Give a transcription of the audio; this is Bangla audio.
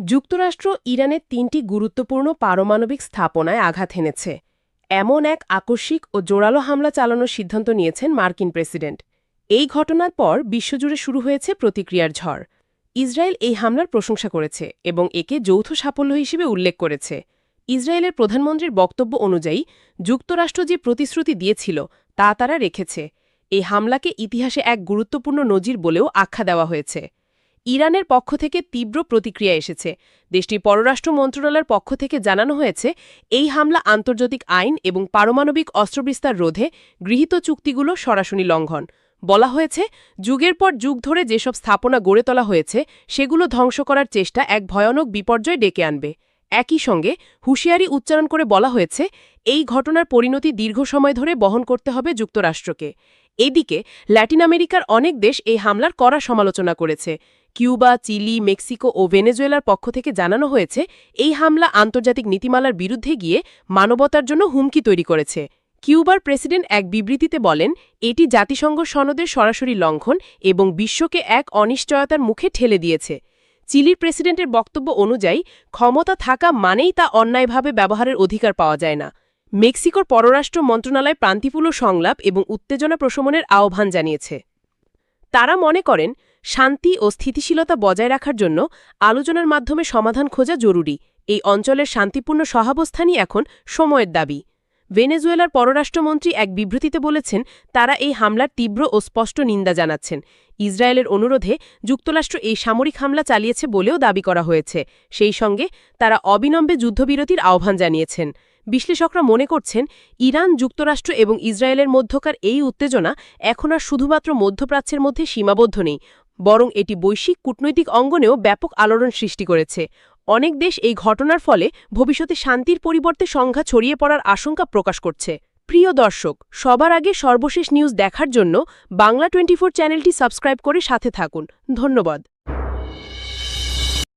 যুক্তরাষ্ট্র ইরানের ৩টি গুরুত্বপূর্ণ পারমাণবিক স্থাপনায় আঘাত হেনেছে। এমন এক আকস্মিক ও জোরালো হামলা চালানোর সিদ্ধান্ত নিয়েছেন মার্কিন প্রেসিডেন্ট। এই ঘটনার পর বিশ্বজুড়ে শুরু হয়েছে প্রতিক্রিয়ার ঝড়। ইসরায়েল এই হামলার প্রশংসা করেছে এবং একে যৌথ সাফল্য হিসেবে উল্লেখ করেছে। ইসরায়েলের প্রধানমন্ত্রীর বক্তব্য অনুযায়ী যুক্তরাষ্ট্র যে প্রতিশ্রুতি দিয়েছিল তা তারা রেখেছে। এই হামলাকে ইতিহাসে এক গুরুত্বপূর্ণ নজির বলেও আখ্যা দেওয়া হয়েছে। ইরানের পক্ষ থেকে তীব্র প্রতিক্রিয়া এসেছে। দেশটির পররাষ্ট্র মন্ত্রণালয়ের পক্ষ থেকে জানানো হয়েছে, এই হামলা আন্তর্জাতিক আইন এবং পারমাণবিক অস্ত্রবিস্তার রোধে গৃহীত চুক্তিগুলো সরাসরি লঙ্ঘন। বলা হয়েছে, যুগের পর যুগ ধরে যেসব স্থাপনা গড়ে তোলা হয়েছে সেগুলো ধ্বংস করার চেষ্টা এক ভয়ানক বিপর্যয় ডেকে আনবে। একই সঙ্গে হুঁশিয়ারি উচ্চারণ করে বলা হয়েছে, এই ঘটনার পরিণতি দীর্ঘ সময় ধরে বহন করতে হবে যুক্তরাষ্ট্রকে। এদিকে ল্যাটিন আমেরিকার অনেক দেশ এই হামলার কড়া সমালোচনা করেছে। কিউবা, চিলি, মেক্সিকো ও ভেনেজুয়েলার পক্ষ থেকে জানানো হয়েছে, এই হামলা আন্তর্জাতিক নীতিমালার বিরুদ্ধে গিয়ে মানবতার জন্য হুমকি তৈরি করেছে। কিউবার প্রেসিডেন্ট এক বিবৃতিতে বলেন, এটি জাতিসংঘ সনদের সরাসরি লঙ্ঘন এবং বিশ্বকে এক অনিশ্চয়তার মুখে ঠেলে দিয়েছে। চিলির প্রেসিডেন্টের বক্তব্য অনুযায়ী, ক্ষমতা থাকা মানেই তা অন্যায়ভাবে ব্যবহারের অধিকার পাওয়া যায় না। মেক্সিকোর পররাষ্ট্র মন্ত্রণালয় শান্তিপূর্ণ সংলাপ এবং উত্তেজনা প্রশমনের আহ্বান জানিয়েছে। তারা মনে করেন, শান্তি ও স্থিতিশীলতা বজায় রাখার জন্য আলোচনার মাধ্যমে সমাধান খোঁজা জরুরি। এই অঞ্চলের শান্তিপূর্ণ সহাবস্থানই এখন সময়ের দাবি। ভেনেজুয়েলার পররাষ্ট্রমন্ত্রী এক বিবৃতিতে বলেছেন, তারা এই হামলার তীব্র ও স্পষ্ট নিন্দা জানাচ্ছেন। ইসরায়েলের অনুরোধে যুক্তরাষ্ট্র এই সামরিক হামলা চালিয়েছে বলেও দাবি করা হয়েছে। সেই সঙ্গে তারা অবিলম্বে যুদ্ধবিরতির আহ্বান জানিয়েছেন। বিশ্লেষকরা মনে করছেন, ইরান, যুক্তরাষ্ট্র এবং ইসরায়েলের মধ্যকার এই উত্তেজনা এখন আর শুধুমাত্র মধ্যপ্রাচ্যের মধ্যে সীমাবদ্ধ নেই, বরং এটি বৈশ্বিক কূটনৈতিক অঙ্গনেও ব্যাপক আলোড়ন সৃষ্টি করেছে। অনেক দেশ এই ঘটনার ফলে ভবিষ্যতে শান্তির পরিবর্তে সংঘাত ছড়িয়ে পড়ার আশঙ্কা প্রকাশ করছে। প্রিয় দর্শক, সবার আগে সর্বশেষ নিউজ দেখার জন্য বাংলা 24 চ্যানেলটি সাবস্ক্রাইব করে সাথে থাকুন। ধন্যবাদ।